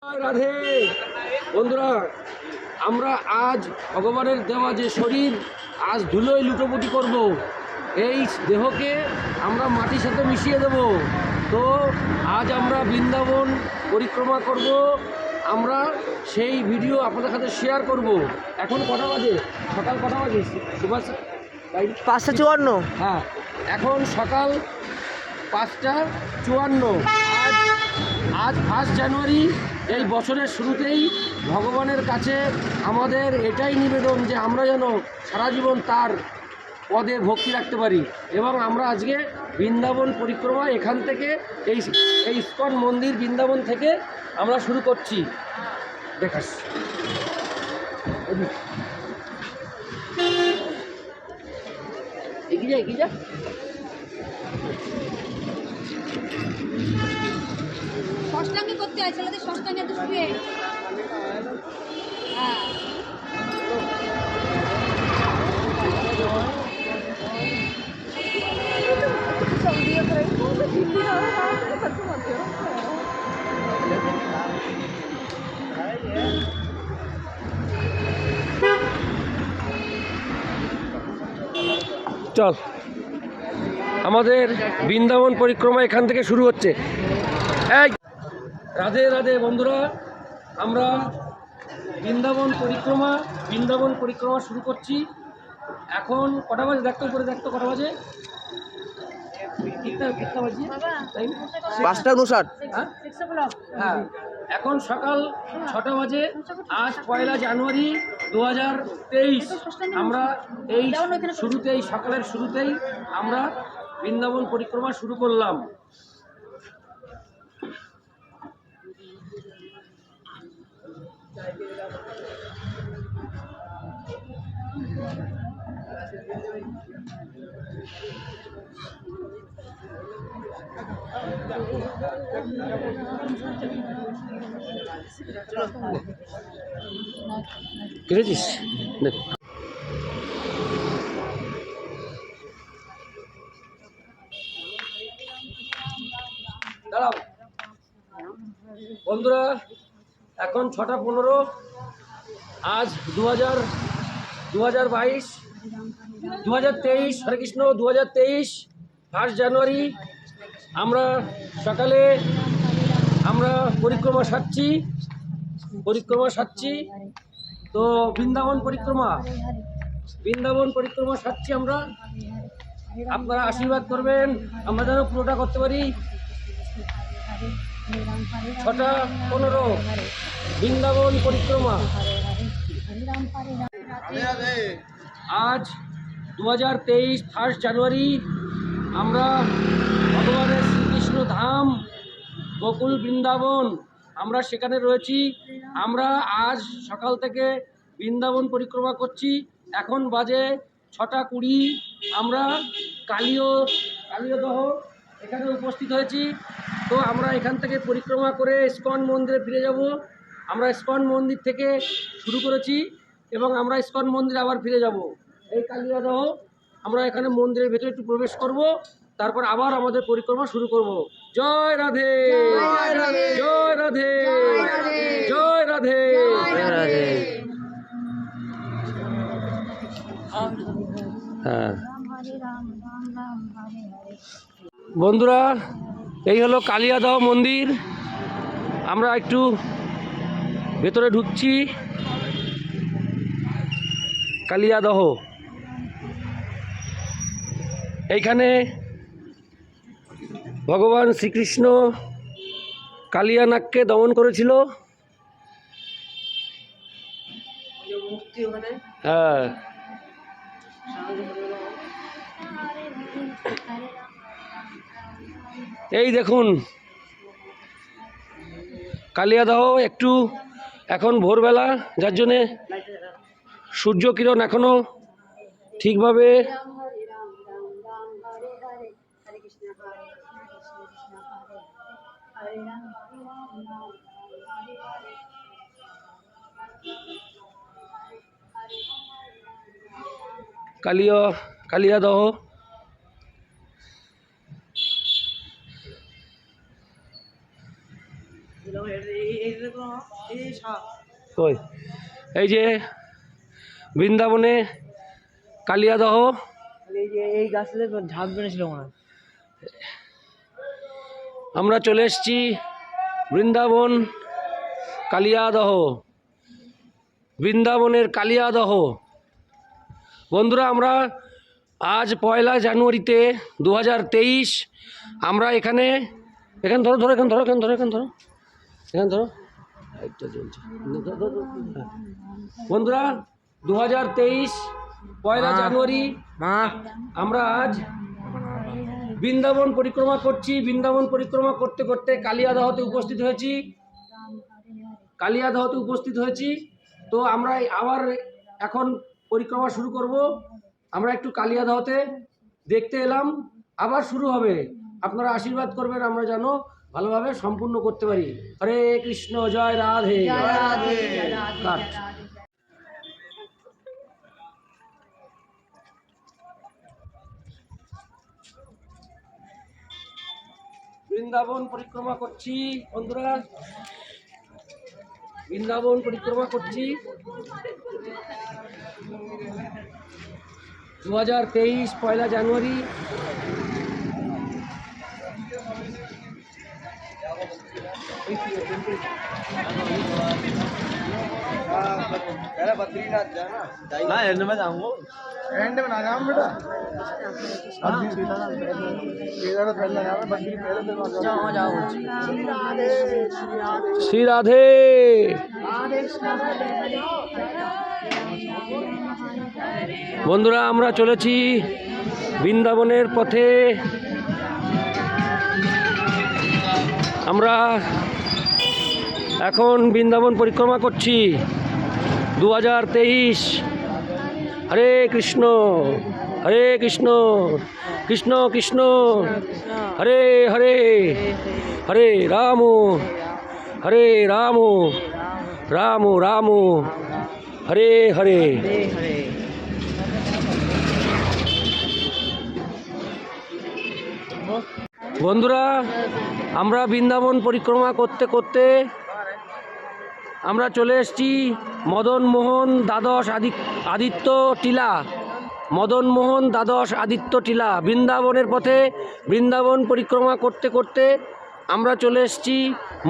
রাধে বন্ধুরা, আমরা আজ ভগবানের দেওয়া যে শরীর আজ ধুলোয় লুটোপুটি করব, এই দেহকে আমরা মাটির সাথে মিশিয়ে দেব। তো আজ আমরা বৃন্দাবন পরিক্রমা করব, আমরা সেই ভিডিও আপনাদের সাথে শেয়ার করব। এখন কটা বাজে? সকাল কটা বাজে সুভাষ? 5:54। হ্যাঁ, এখন সকাল 5:54। আজ 1 জানুয়ারি। এই বছরের শুরুতেই ভগবানের কাছে আমাদের এটাই নিবেদন যে আমরা যেন সারা জীবন তার পদে ভক্তি রাখতে পারি। এবং আমরা আজকে বৃন্দাবন পরিক্রমা এখান থেকে এই ইস্কন মন্দির বৃন্দাবন থেকে আমরা শুরু করছি। দেখাস এগিয়ে যা। ষষ্ঠাঙ্গে করতে হয় ছেলেদের, ষষ্ঠাঙ্গে তো শুয়ে। হ্যাঁ, চল, আমাদের বৃন্দাবন পরিক্রমা এখান থেকে শুরু হচ্ছে। এই রাধে রাধে বন্ধুরা, আমরা বৃন্দাবন পরিক্রমা শুরু করছি। এখন কটা বাজে দেখতো, করে দেখতো কটা বাজে, কিতনা বাজে টাইম? 5:59। হ্যাঁ, এখন সকাল 6টা বাজে। আজ 1 জানুয়ারি 2023। আমরা এই শুরুতেই, সকালের শুরুতেই আমরা বৃন্দাবন পরিক্রমা শুরু করলাম। বুঝেছিস? দেখ, দাঁড়াও বন্ধুরা, এখন 6টা 15। আজ 2022 2023, হরে কৃষ্ণ, 2023 1 জানুয়ারি। আমরা সকালে আমরা পরিক্রমা সারছি। তো বৃন্দাবন পরিক্রমা সারছি আমরা। আপনারা আশীর্বাদ করবেন, আমরা যেন পুরোটা করতে পারি। 6টা 15 বৃন্দাবন পরিক্রমা। আজ 2023 1 জানুয়ারি। আমরা ভগবানের শ্রীকৃষ্ণ ধাম গোকুল বৃন্দাবন, আমরা সেখানে রয়েছি। আমরা আজ সকাল থেকে বৃন্দাবন পরিক্রমা করছি। এখন বাজে 6টা 20। আমরা কালীয়দহ এখানে উপস্থিত হয়েছি। তো আমরা এখান থেকে পরিক্রমা করে ইস্কন মন্দিরে ফিরে যাব। আমরা ইস্কন মন্দির থেকে শুরু করেছি এবং আমরা ইস্কন মন্দিরে আবার ফিরে যাব। এই কালীয়দহ আমরা এখানে মন্দিরের ভেতরে একটু প্রবেশ করব, তারপর আবার আমাদের পরিক্রমা শুরু করব। জয় রাধে, জয় রাধে, জয় রাধে। হ্যাঁ বন্ধুরা, এই হলো কালিয়াদহ মন্দির। আমরা একটু ভেতরে ঢুকছি। কালিয়াদহ, এইখানে ভগবান শ্রীকৃষ্ণ কালিয়ানাগকে দমন করেছিল। হ্যাঁ, এই দেখুন কালিয়াদহ। একটু এখন ভোরবেলা, যার জন্যে সূর্য কিরণ এখনো ঠিকভাবে কালিয়াদহ। কই এই যে বৃন্দাবনে কালিয়াদহ, এই গাছটাতে ঝাঁপ বেড়েছিল মনে হয়। আমরা চলে এসেছি বৃন্দাবন কালিয়াদহ, বৃন্দাবনের কালিয়াদহ। বন্ধুরা, আমরা আজ 1 জানুয়ারিতে 2023 আমরা এখানে ধরো লাইটটা জ্বলছে। হ্যাঁ। বন্ধুরা, 2023 1 জানুয়ারি মা আমরা আজ বৃন্দাবন পরিক্রমা করছি। বৃন্দাবন পরিক্রমা করতে করতে কালিয়াদহতে উপস্থিত হয়েছি। তো আমরা আবার এখন পরিক্রমা শুরু করব। আমরা একটু কালিয়াদহতে দেখতে এলাম, আবার শুরু হবে। আপনারা আশীর্বাদ করবেন আমরা যেন ভালোভাবে সম্পূর্ণ করতে পারি। হরে কৃষ্ণ, জয় রাধে। কাট। বৃন্দাবন পরিক্রমা করছি বন্ধুরা, বৃন্দাবন পরিক্রমা করছি। 2023 1 জানুয়ারি। ना एंड में जाऊंगा। एंड में ना जाऊं बेटा, अभी इधर पहले जाओ, बकरी पहले तो जाओ जाओ। শ্রী রাধে। বন্ধুরা, আমরা চলেছি বৃন্দাবনের পথে। আমরা এখন বৃন্দাবন পরিক্রমা করছি 2023। হরে কৃষ্ণ, হরে কৃষ্ণ, কৃষ্ণ কৃষ্ণ হরে হরে, হরে রাম, হরে রাম, রাম রাম, হরে হরে। বন্ধুরা, আমরা বৃন্দাবন পরিক্রমা করতে করতে আমরা চলে এসেছি মদনমোহন দ্বাদশ আদিত্য টিলা। মদনমোহন দ্বাদশ আদিত্য টিলা। বৃন্দাবনের পথে বৃন্দাবন পরিক্রমা করতে করতে আমরা চলে এসেছি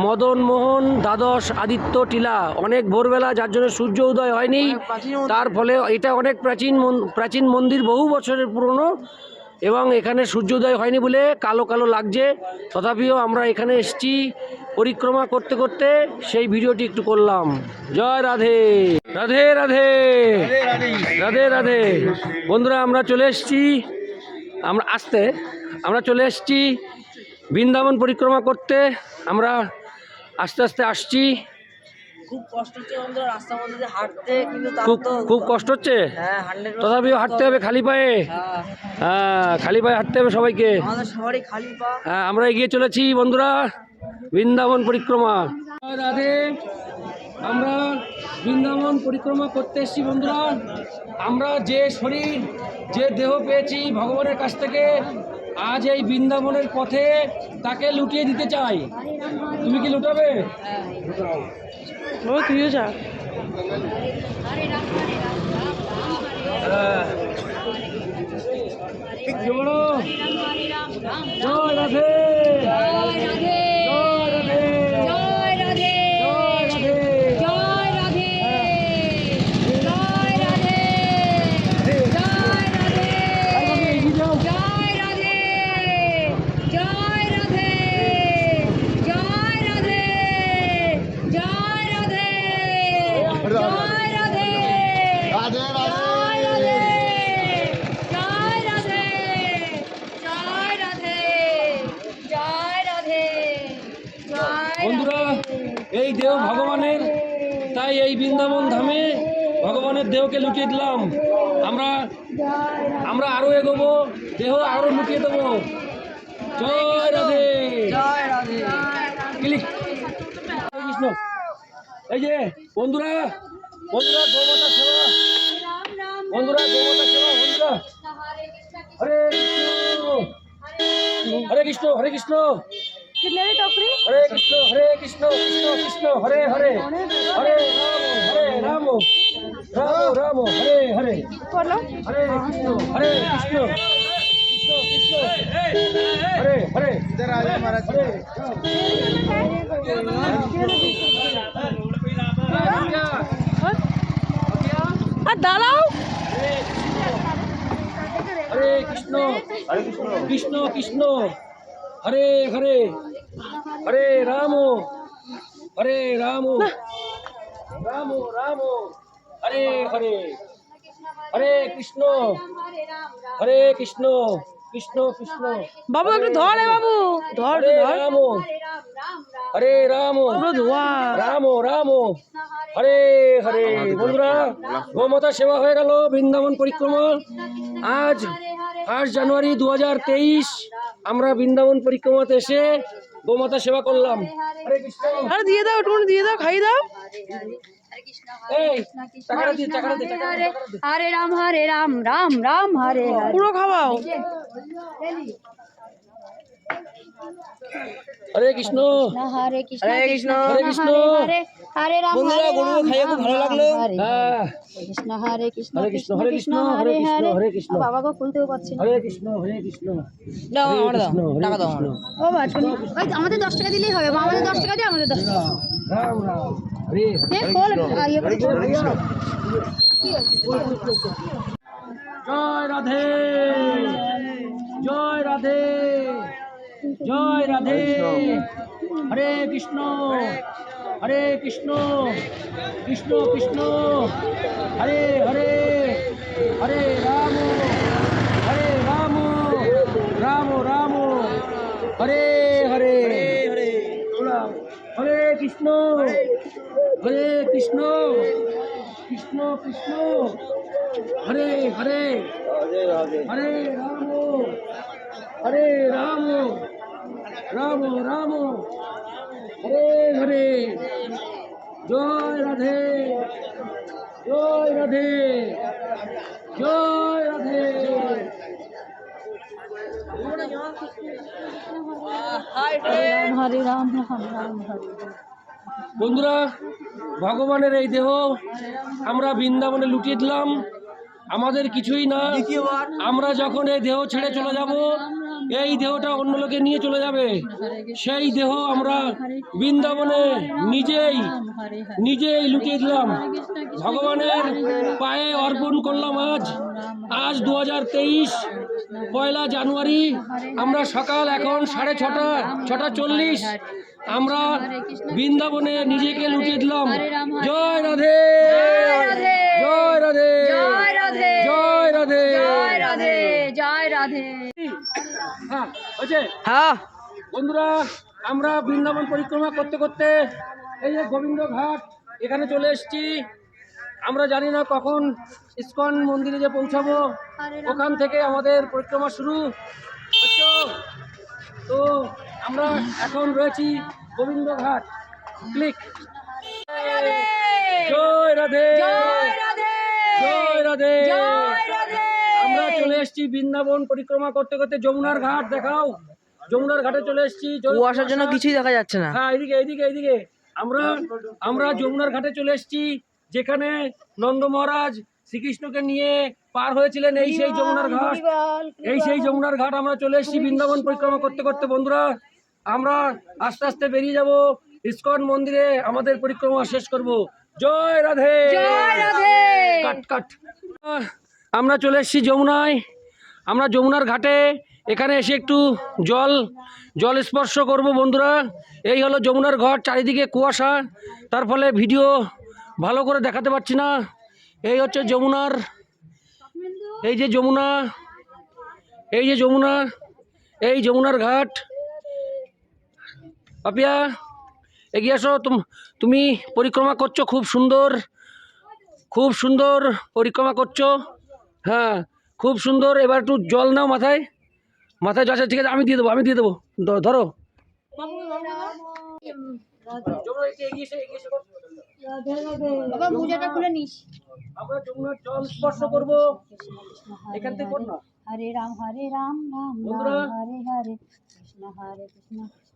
মদনমোহন দ্বাদশ আদিত্য টিলা। অনেক ভোরবেলা, যার জন্য সূর্য উদয় হয়নি, তার ফলে এটা অনেক প্রাচীন মন্দির, বহু বছরের পুরনো, এবং এখানে সূর্যোদয় হয়নি বলে কালো কালো লাগছে। তথাপিও আমরা এখানে এসেছি পরিক্রমা করতে করতে, সেই ভিডিওটি একটু করলাম। জয় রাধে, রাধে রাধে, রাধে রাধে। বন্ধুরা, আমরা চলে এসেছি, আমরা চলে এসেছি বৃন্দাবন পরিক্রমা করতে। আমরা আস্তে আস্তে আসছি। খুব কষ্ট হচ্ছে বন্ধুরা, রাস্তার মধ্যে দিয়ে হাঁটতে, কিন্তু তাও তো খুব কষ্ট হচ্ছে। হ্যাঁ 100% তথাপিও হাঁটতে হবে খালি পায়ে। হ্যাঁ, হ্যাঁ, খালি পায়ে হাঁটতে হবে সবাইকে। আমাদের সবারই খালি পা। হ্যাঁ, আমরা এগিয়ে চলেছি বন্ধুরা বৃন্দাবন পরিক্রমা। জয় রাধে। আমরা বৃন্দাবন পরিক্রমা করতে এসেছি বন্ধুরা। আমরা যে শরীর, যে দেহ পেয়েছি ভগবানের কাছ থেকে, আজ এই বৃন্দাবনের পথে তাকে লুটিয়ে দিতে চাই। তুমি কি লুটাবে? ও তুইও যা। জয় রাধে, জয় রাধে, জয় রাধে, জয় রাধে, জয় রাধে। জয় রাধে, জয় রাধে, জয় রাধে, জয় রাধে, জয় রাধে, জয় রাধে, জয় রাধে, জয় রাধে, राधे राधे। বন্ধুরা, এই দেহ ভগবানের, তাই এই বৃন্দাবন ধামে ভগবানের দেহকে লুটিয়ে দিলাম। আমরা আরো এগোবো, দেহ আরো লুটিয়ে দেবো। জয় রাধে, জয় রাধে। ক্লিক। হরে কৃষ্ণ। এই যে বন্ধুরা, গৌমাতা সেবা, বন্ধুরা গৌমাতা সেবা, বন্ধুরা হরে কৃষ্ণ, হরে কৃষ্ণ, হরে কৃষ্ণ, कितने टोकरी हरे कृष्ण कृष्ण कृष्ण हरे हरे हरे राम राम राम हरे हरे बोलो हरे कृष्ण कृष्ण कृष्ण हरे हरे इधर आ जाओ महाराज हरे दालाओ हरे कृष्ण कृष्ण कृष्ण हरे हरे हरे राम राम राम हरे हरे हरे कृष्ण कृष्ण कृष्ण বাবু একটু ধর রে বাবু ধর हरे ধর राम পুরো ধোয়া রাম রাম হরে হরে। বন্ধুরা গোমাতা সেবা হয়ে গেল বৃন্দাবন পরিক্রমা। আজ 1 জানুয়ারি 2023 আমরা বৃন্দাবন পরিক্রমাতে এসে গোমাতা সেবা করলাম। হরে কৃষ্ণ। আরে দিয়ে দাও একটু দিয়ে দাও খাই দাও এই টাকাটা দে টাকাটা দে हरे राम राम राम हरे हरे পুরো খাওয়াও হরে কৃষ্ণ हरे कृष्ण হরে কৃষ্ণ হরে কৃষ্ণ। हरे हरे राम বন্ধুরা গরু খাইয়ে খুব ভালো লাগলো হ্যাঁ हरे कृष्ण हरे कृष्ण हरे कृष्ण हरे कृष्ण हरे कृष्ण बाबा को खुलतेও পাচ্ছি না हरे कृष्ण हरे कृष्ण দাও हरे আমার দাও कृष्ण हरे টাকা দাও कृष्ण ও বাছুনি ওই আমাদের 10 টাকা দিলেই হবে মা আমাদের 10 টাকা দিয়ে আমাদের 10 টাকা राम राम हरे এ খোল ইয়ে করে খোল। জয় রাধে জয় রাধে জয় রাধে হরে কৃষ্ণ কৃষ্ণ কৃষ্ণ হরে হরে হরে রাম রাম রাম হরে হরে হরে কৃষ্ণ কৃষ্ণ কৃষ্ণ হরে হরে হরে রাম রাম রাম হরে হরে জয় রাধে জয় রাধে জয় রাধে। हरे राम राम हरे বন্ধুরা ভগবানের এই দেহ আমরা বৃন্দাবনে লুটিয়ে দিলাম, আমাদের কিছুই না। আমরা যখন এই দেহ ছেড়ে চলে যাব, এই দেহটা অন্য লোকে নিয়ে চলে যাবে। সেই দেহ আমরা বৃন্দাবনে নিজেই লুটিয়ে দিলাম, ভগবানের পায়ে অর্পণ করলাম। আজ 2023 1 জানুয়ারি আমরা সকাল এখন 6:30 আমরা বৃন্দাবনে নিজেকে লুটিয়ে দিলাম। জয় রাধে জয় রাধে जय राधे জয় রাধে जय राधे जय राधे হ্যাঁ হয়েছে। হ্যাঁ বন্ধুরা আমরা বৃন্দাবন পরিক্রমা করতে করতে এই যে গোবিন্দ ঘাট এখানে চলে এসেছি। আমরা জানি না কখন ইসকন মন্দিরে যে পৌঁছাবো, ওখান থেকে আমাদের পরিক্রমা শুরু হচ্ছে। তো আমরা এখন রয়েছি গোবিন্দ ঘাট। ক্লিক জয় রাধে जय राधे জয় রাধে। जय राधे আমরা চলে এসেছি বৃন্দাবন পরিক্রমা করতে করতে যমুনার ঘাট। দেখাও, যমুনার ঘাটে চলে এসেছি। কুয়াশার জন্য কিছুই দেখা যাচ্ছে না হ্যাঁ এইদিকে আমরা যমুনার ঘাটে চলে এসেছি, যেখানে নন্দ মহারাজ শ্রীকৃষ্ণকে নিয়ে পার হয়েছিলেন। এই সেই যমুনার ঘাট, এই সেই যমুনার ঘাট। আমরা চলে এসেছি বৃন্দাবন পরিক্রমা করতে করতে। বন্ধুরা আমরা আস্তে আস্তে বেরিয়ে যাব ইসকন মন্দিরে, আমাদের পরিক্রমা শেষ করব। জয় রাধে जय राधे কাট। আমরা চলে এসেছি যমুনায়। আমরা যমুনার ঘাটে এখানে এসে একটু জল স্পর্শ করব। বন্ধুরা এই হলো যমুনার ঘাট, চারিদিকে কুয়াশা, তার ফলে ভিডিও ভালো করে দেখাতে পারছি না। এই হচ্ছে যমুনার, এই যে যমুনা, এই যমুনার ঘাট। পাপিয়া এগিয়ে আসো, তুমি পরিক্রমা করছো, খুব সুন্দর পরিক্রমা করছো। হ্যাঁ খুব সুন্দর। এবার একটু জল নাও মাথায় জল আছে। ঠিক আছে আমি দিয়ে দেবো ধরো। বাবা মোজাটা খুলে নিস আমরা যমুনার জল স্পর্শ করবো এখান থেকে। हरे राम राम বন্ধুরা, हरे हरे कृष्ण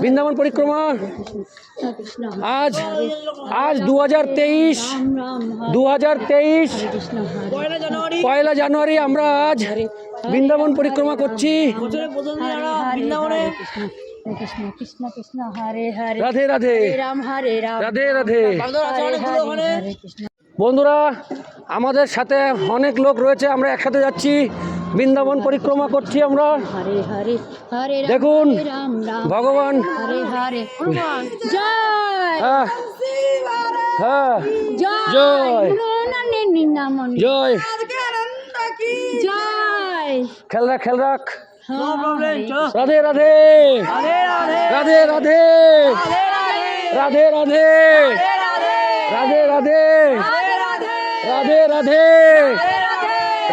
বৃন্দাবন পরিক্রমা কৃষ্ণ আজ আজ 2023 2023 কৃষ্ণ হরে পয়লা জানুয়ারি পয়লা জানুয়ারি আমরা আজ বৃন্দাবন পরিক্রমা করছি। বছরের প্রথম দিন আমরা হরে বৃন্দাবনে কৃষ্ণ কৃষ্ণ কৃষ্ণ হরে হরে রাধে রাধে হরে রাম রাধে রাধে। বাগদর আছে অনেকগুলো ওখানে। হরে কৃষ্ণ বন্ধুরা আমাদের সাথে অনেক লোক রয়েছে, আমরা একসাথে যাচ্ছি, বৃন্দাবন পরিক্রমা করছি আমরা। হরে হরে হরে রাম দেখুন হরে রাম রাম ভগবান হরে হরে জয় হ্যাঁ হ্যাঁ জয় জয় গুণানন্দিনী নামন জয় জয় খেল রাখ খেল রাখ। নো প্রবলেম চলো। রাধে রাধে রাধে রাধে রাধে রাধে রাধে রাধে রাধে রাধে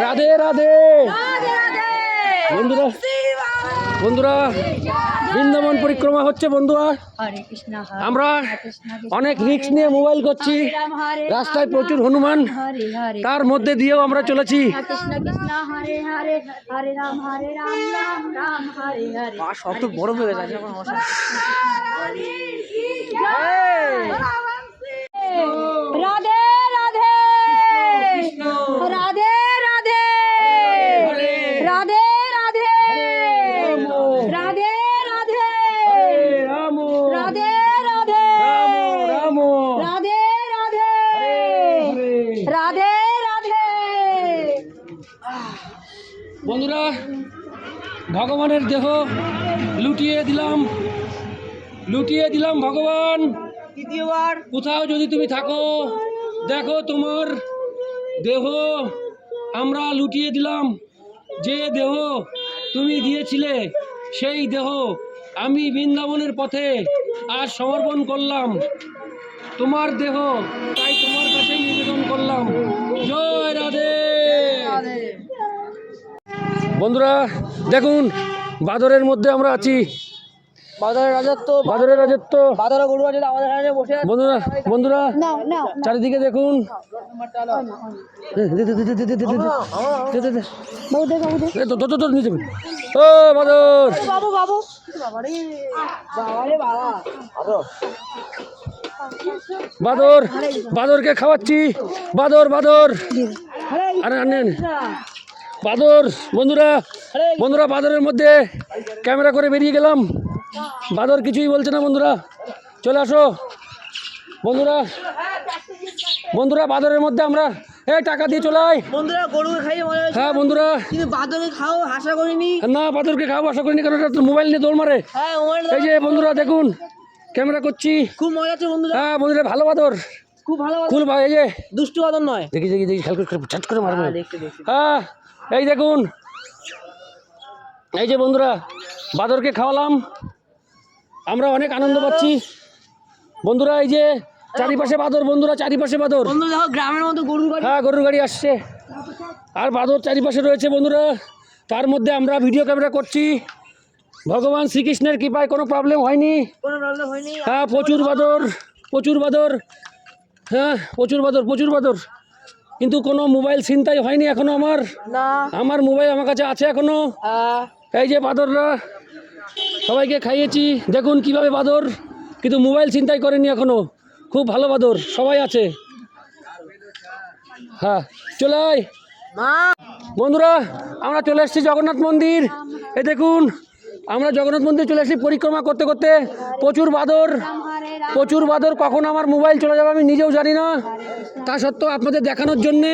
রাধে রাধে। বন্ধুরা বন্ধুরা বৃন্দাবন পরিক্রমা হচ্ছে বন্ধুরা। হরে কৃষ্ণ হরে আমরা কৃষ্ণ অনেক রিস্ক নিয়ে মোবাইল করছি, রাম হরে রাস্তায় প্রচুর হনুমান, হরে হরে তার মধ্যে দিয়েও আমরা চলেছি। কৃষ্ণ কৃষ্ণ হরে হরে হরে রাম রাম রাম হরে হরে আর সব তো বড় হয়ে গেছে এখন অবস্থা। রাধে রাধে রাধে রাধে রাধে রাধে রাধে রাধে রাম রাধে রাধে রাম রাধে রাধে রাধে রাধে। বন্ধুরা ভগবানের দেহ লুটিয়ে দিলাম ভগবান। দ্বিতীয়বার কোথাও যদি তুমি থাকো দেখো তোমার দেহ আমরা লুটিয়ে দিলাম। যে দেহ তুমি দিয়েছিলে সেই দেহ আমি বৃন্দাবনের পথে আজ সমর্পণ করলাম। তোমার দেহ তাই তোমার কাছেই নিবেদন করলাম। জয় রাধে। বন্ধুরা দেখুন বাদরের মধ্যে আমরা আছি, বাদরের রাজত্ব বাদরের রাজত্ব। বাদরা গরু আছে আমাদের এখানে বসে আছে। বন্ধুরা বন্ধুরা নাও নাও চারিদিকে দেখুন। বাবু দে বাবু দে নিয়ে যাবেন। ও বাদর বাবু বাবু বাবারে বাবা বাদর বাদরকে খাওয়াচ্ছি। বাদর বাদর আরে আনেন বাদর। বন্ধুরা বন্ধুরা বাদরের মধ্যে ক্যামেরা করে বেরিয়ে গেলাম। বাদর কিছুই বলছে না। বন্ধুরা চলে আসো। বন্ধুরা বন্ধুরা বাদরের মধ্যে আমরা টাকা দিয়ে চলে আয়। বন্ধুরা গরুকে খাইয়ে মজা হয়েছে, হ্যাঁ বন্ধুরা কিন্তু বাদরে খাও আশা করিনি। না বাদরকে খাওয়া আশা করিনি, কারণ এটা মোবাইল নিয়ে দৌড় মারে। হ্যাঁ মোবাইল এই যে বন্ধুরা দেখুন ক্যামেরা করছি। খুব মজা হচ্ছে বন্ধুরা, হ্যাঁ বন্ধুরা ভালো বাদর খুব ভালো খুব ভালো। এই যে দুষ্টু বাদর নয়। দেখি দেখি দেখি খেয়াল করে ঝট করে মারবে। দেখতে দেখতে হ্যাঁ এই দেখুন এই যে বন্ধুরা বাদরকে খাওয়ালাম, আমরা অনেক আনন্দ পাচ্ছি। বন্ধুরা এই যে চারিপাশে বাদর, বন্ধুরা চারিপাশে বাদর। বন্ধু দেখো গ্রামের মতো গরুর গাড়ি। হ্যাঁ গরুর গাড়ি আসছে আর বাদর চারিপাশে রয়েছে বন্ধুরা। তার মধ্যে আমরা ভিডিও ক্যামেরা করছি। ভগবান শ্রীকৃষ্ণের কৃপায় কোনো প্রবলেম হয়নি। কোনো প্রবলেম হয়নি। হ্যাঁ প্রচুর বাদর প্রচুর বাদর। হ্যাঁ প্রচুর বাদর প্রচুর বাদর, কিন্তু কোনো মোবাইল ছিনতাই হয়নি এখনো। না আমার মোবাইল আমার কাছে আছে এখনো। এই যে বাদররা সবাইকে খাইয়েছি, দেখুন কিভাবে বাদর, কিন্তু মোবাইল ছিনতাই করেনি এখনো। খুব ভালো বাদর সবাই আছে। হ্যাঁ চলে আয় মা বন্ধুরা, আমরা চলে এসেছি জগন্নাথ মন্দির। এই দেখুন আমরা জগন্নাথ মন্দির চলে এসেছি পরিক্রমা করতে করতে। প্রচুর বাদর প্রচুর বাদর, কখন আমার মোবাইল চলে যাবে আমি নিজেও জানি না। তা সত্ত্বেও আপনাদের দেখানোর জন্যে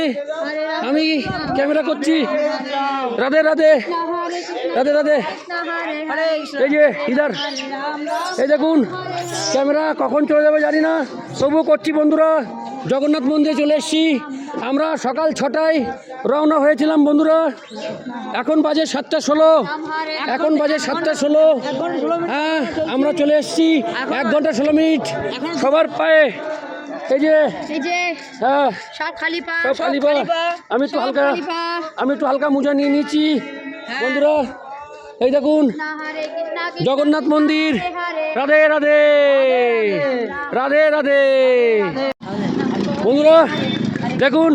আমি ক্যামেরা করছি। রাধে রাধে রাধে রাধে। এই যে ইধার এই দেখুন ক্যামেরা কখন চলে যাবে জানি না, তবুও করছি। বন্ধুরা জগন্নাথ মন্দিরে চলে এসেছি। আমরা সকাল 6টায় রওনা হয়েছিলাম বন্ধুরা, এখন বাজে 7:16। এখন বাজে 7:16। হ্যাঁ আমরা চলে এসেছি 1 ঘন্টা 16 মিনিট সবার পায়ে। এই যে হ্যাঁ সব খালি পা সব খালি পা। আমি একটু হালকা মোজা নিয়ে নিয়েছি বন্ধুরা। এই দেখুন হরে কৃষ্ণ জগন্নাথ মন্দির। রাধে রাধে রাধে রাধে। বন্ধুরা দেখুন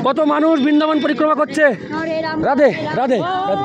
কত মানুষ বৃন্দাবন পরিক্রমা করছে। হরে রাম রাধে রাধে রাধে।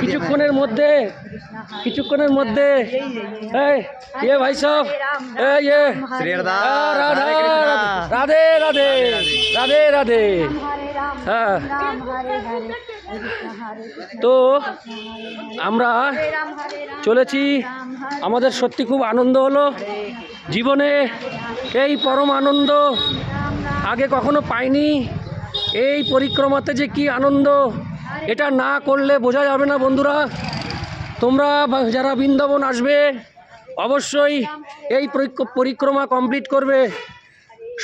কিছুক্ষণের মধ্যে এই ভাই সব রাধে রাধে রাধে রাধে রাধে। হ্যাঁ, তো আমরা চলেছি, আমাদের সত্যি খুব আনন্দ হলো জীবনে, এই পরম আনন্দ আগে কখনো পাইনি। এই পরিক্রমাতে যে কি আনন্দ, এটা না করলে বোঝা যাবে না। বন্ধুরা, তোমরা যারা বৃন্দাবন আসবে অবশ্যই এই পরিক্রমা কমপ্লিট করবে।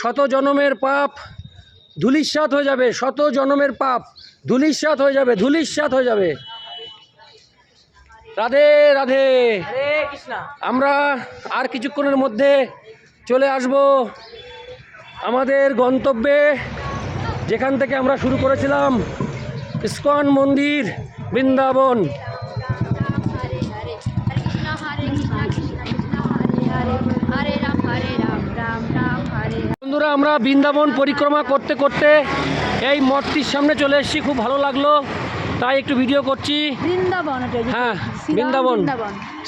শত জনমের পাপ ধূলিসাৎ হয়ে যাবে, শত জনমের পাপ ধূলিসাৎ হয়ে যাবে, ধূলিসাৎ হয়ে যাবে। রাধে রাধে। হরে কৃষ্ণ। আমরা আর কিছুক্ষণের মধ্যে চলে আসব আমাদের গন্তব্যে, যেখান থেকে আমরা শুরু করেছিলাম, ইস্কন মন্দির বৃন্দাবন। বন্ধুরা, আমরা বৃন্দাবন পরিক্রমা করতে করতে এই মঠটির সামনে চলে এসেছি, খুব ভালো লাগলো তাই একটু ভিডিও করছি। বৃন্দাবন, হ্যাঁ, বৃন্দাবন,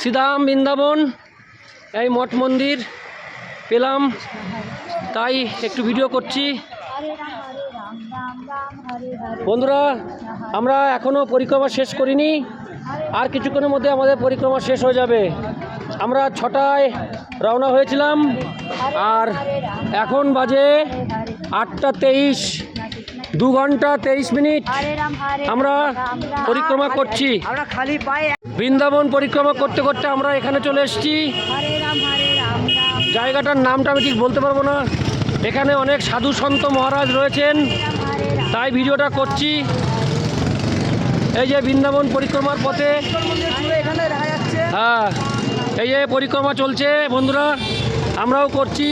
শ্রীধাম বৃন্দাবন, এই মঠ মন্দির পেলাম তাই একটু ভিডিও করছি। বন্ধুরা, আমরা এখনও পরিক্রমা শেষ করিনি, আর কিছুক্ষণের মধ্যে আমাদের পরিক্রমা শেষ হয়ে যাবে। আমরা 6টায় রওনা হয়েছিলাম আর এখন বাজে 8:23, 2 ঘন্টা 23 মিনিট আমরা পরিক্রমা করছি। আমরা খালি পায়ে বৃন্দাবন পরিক্রমা করতে করতে আমরা এখানে চলে এসেছি। জায়গাটার নামটা আমি ঠিক বলতে পারবো না। এখানে অনেক সাধু সন্ত মহারাজ রয়েছেন তাই ভিডিওটা করছি। এই যে বৃন্দাবন পরিক্রমার পথে, এখানে দেখা যাচ্ছে। হ্যাঁ, এই যে পরিক্রমা চলছে বন্ধুরা, আমরাও করছি,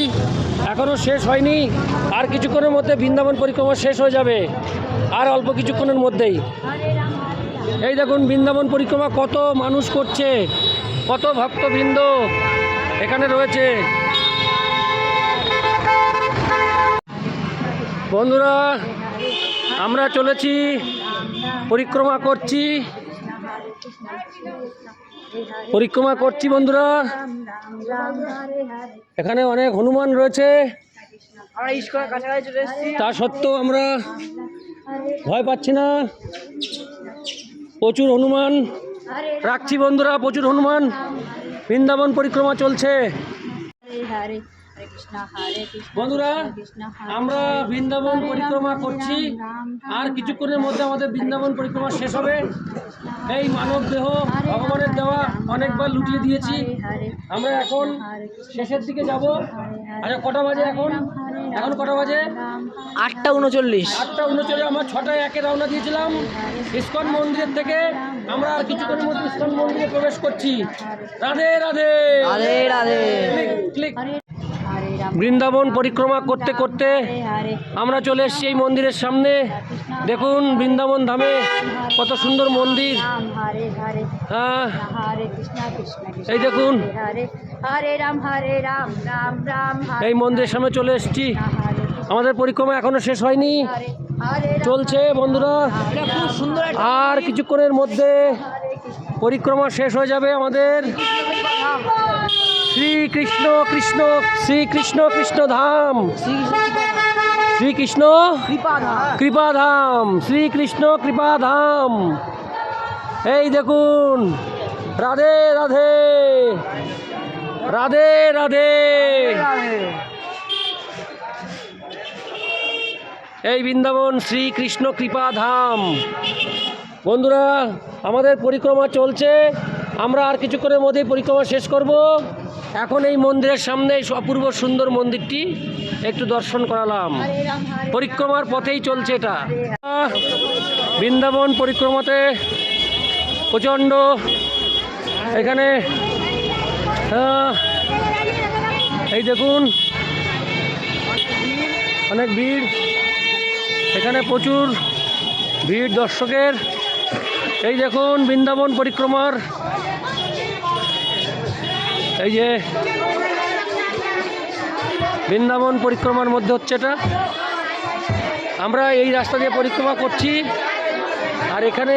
এখনও শেষ হয়নি। আর কিছুক্ষণের মধ্যে বৃন্দাবন পরিক্রমা শেষ হয়ে যাবে, আর অল্প কিছুক্ষণের মধ্যেই। এই দেখুন বৃন্দাবন পরিক্রমা কত মানুষ করছে, কত ভক্তবৃন্দ এখানে রয়েছে। বন্ধুরা, আমরা চলেছি, পরিক্রমা করছি বন্ধুরা। এখানে অনেক হনুমান রয়েছে, আমরা ইস্কনের কাছাকাছি চলে এসেছি। তা সত্ত্বেও আমরা ভয় পাচ্ছি না। প্রচুর হনুমান রাখছি বন্ধুরা, প্রচুর হনুমান। বৃন্দাবন পরিক্রমা চলছে বন্ধুরা। আমরা বৃন্দাবন পরিক্রমা করছি, আর কিছুক্ষণের মধ্যে আমাদের বৃন্দাবন পরিক্রমা শেষ হবে। এই মানব দেহ ভগবানের দেওয়া, অনেকবার লুটিয়ে দিয়েছি। আমরা এখন শেষের দিকে যাব। আচ্ছা, কটা বাজে এখন? এখন কটা বাজে? 8:39। 8:39। আমরা 6টায় 1-এ রওনা দিয়েছিলাম ইস্কন মন্দিরের থেকে। আমরা আর কিছুক্ষণের মধ্যে ইস্কন মন্দিরে প্রবেশ করছি। রাধে রাধে রাধে রাধে। ক্লিক। বৃন্দাবন পরিক্রমা করতে করতে আমরা চলে এসেছি এই মন্দিরের সামনে। দেখুন বৃন্দাবন ধামে কত সুন্দর মন্দির। হ্যাঁ, এই দেখুন এই মন্দিরের সামনে চলে এসেছি। আমাদের পরিক্রমা এখনো শেষ হয়নি, চলছে বন্ধুরা। খুব সুন্দর আর কিছুক্ষণের মধ্যে পরিক্রমা শেষ হয়ে যাবে আমাদের। শ্রীকৃষ্ণ কৃষ্ণ, শ্রীকৃষ্ণ কৃষ্ণ ধাম, শ্রীকৃষ্ণ কৃপাধাম, শ্রীকৃষ্ণ কৃপাধাম। এই দেখুন, রাধে রাধে রাধে রাধে। এই বৃন্দাবন শ্রীকৃষ্ণ কৃপাধাম। বন্ধুরা, আমাদের পরিক্রমা চলছে, আমরা আর কিছুক্ষণের মধ্যেই পরিক্রমা শেষ করব। এখন এই মন্দিরের সামনে এই অপূর্ব সুন্দর মন্দিরটি একটু দর্শন করালাম। পরিক্রমার পথেই চলছে এটা। বৃন্দাবন পরিক্রমাতে প্রচণ্ড এখানে এই দেখুন অনেক ভিড়, এখানে প্রচুর ভিড় দর্শকের। এই দেখুন বৃন্দাবন পরিক্রমার এই যে বৃন্দাবন পরিক্রমার মধ্যে হচ্ছে এটা। আমরা এই রাস্তা দিয়ে পরিক্রমা করছি, আর এখানে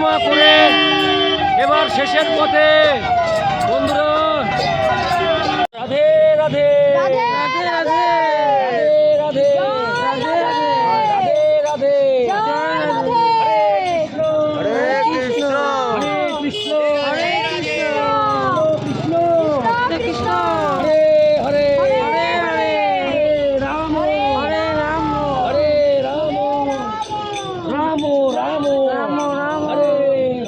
পরিক্রমা করে এবার শেষের পথে বন্ধুরা। রাধে রাধে রাধে রাধে রাধে রাধে রাধে জয় রাধে हरे कृष्ण কৃষ্ণ হরে কৃষ্ণ কৃষ্ণ কৃষ্ণ হরে হরে হরে হরে রাম হরে রাম হরে রাম রাম রাম রাম হরে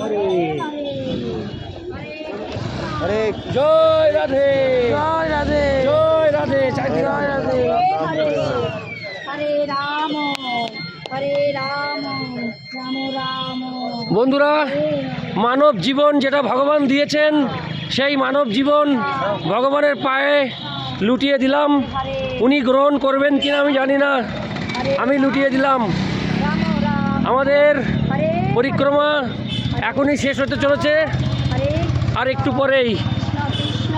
হরে हरे জয় রাধে জয় রাধে জয় রাধে চারিদিকে জয় রাধে হরে হরে রাম হরে রাম রাম রাম বন্ধুরা, মানব জীবন যেটা ভগবান দিয়েছেন সেই মানব জীবন ভগবানের পায়ে লুটিয়ে দিলাম। হরে উনি গ্রহণ করবেন কিনা আমি জানি না, আমি লুটিয়ে দিলাম। রাম রাম আমাদের হরে পরিক্রমা এখনই শেষ হতে চলেছে, হরে আর একটু পরেই। কৃষ্ণ কৃষ্ণ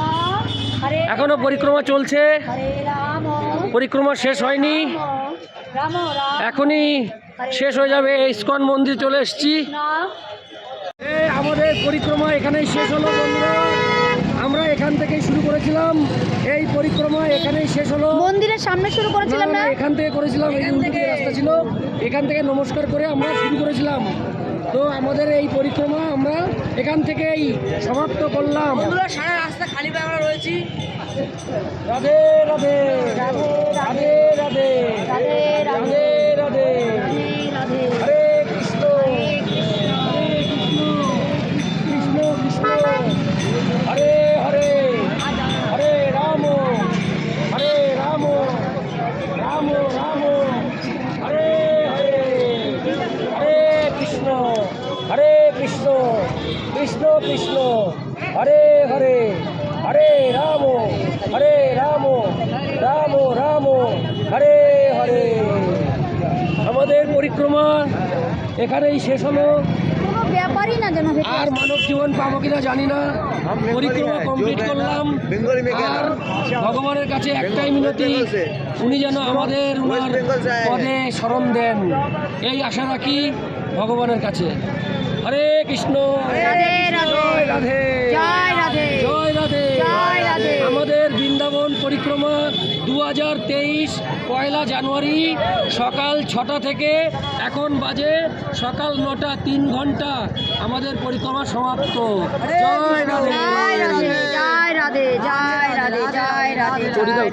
হরে এখনো পরিক্রমা চলছে, হরে রাম পরিক্রমা শেষ হয়নি, রাম রাম এখনই শেষ হয়ে যাবে। ইস্কন মন্দির চলে এসেছি। আমাদের পরিক্রমা এখানেই শেষ হলো বন্ধুরা। আমরা এখান থেকেই শুরু করেছিলাম, এই পরিক্রমা এখানেই শেষ হলো। মন্দিরের সামনে শুরু করেছিলাম না, না না, এখান থেকে করেছিলাম, এই উল্টো দিকে রাস্তা ছিল, এখান থেকে নমস্কার করে আমরা শুরু করেছিলাম। তো আমাদের এই পরিক্রমা আমরা এখান থেকেই সমাপ্ত করলাম। বন্ধুরা সারা রাস্তা খালি পায়ে আমরা রয়েছি। রাধে রাধে রাধে রাধে রাধে রাধে রাধে রাধে রাধে রাধে হরে কৃষ্ণ কৃষ্ণ কৃষ্ণ হরে হরে হরে রাম রাম রাম হরে হরে হরে কৃষ্ণ কৃষ্ণ কৃষ্ণ হরে হরে হরে রাম রাম রাম হরে হরে। আমাদের পরিক্রমা এখানেই শেষ হলো। কোনো ব্যাপারই না যেন ভেতরে। আর মানব জীবন পাবো কিনা জানি না। পরিক্রমা কমপ্লিট করলাম, আর ভগবানের কাছে একটাই মিনতি, উনি যেন আমাদের উনার পদে শরণ দেন, এই আশা রাখি ভগবানের কাছে। হরে কৃষ্ণ রাধে রাধে জয় রাধে জয় রাধে জয় রাধে জয় রাধে। আমাদের বৃন্দাবন পরিক্রমা 2023 পয়লা জানুয়ারি সকাল 6টা থেকে এখন বাজে সকাল 9টা, 3 ঘন্টা আমাদের পরিক্রমা সমাপ্ত। জয় রাধে জয় রাধে জয় রাধে জয় রাধে জয় রাধে জয় রাধে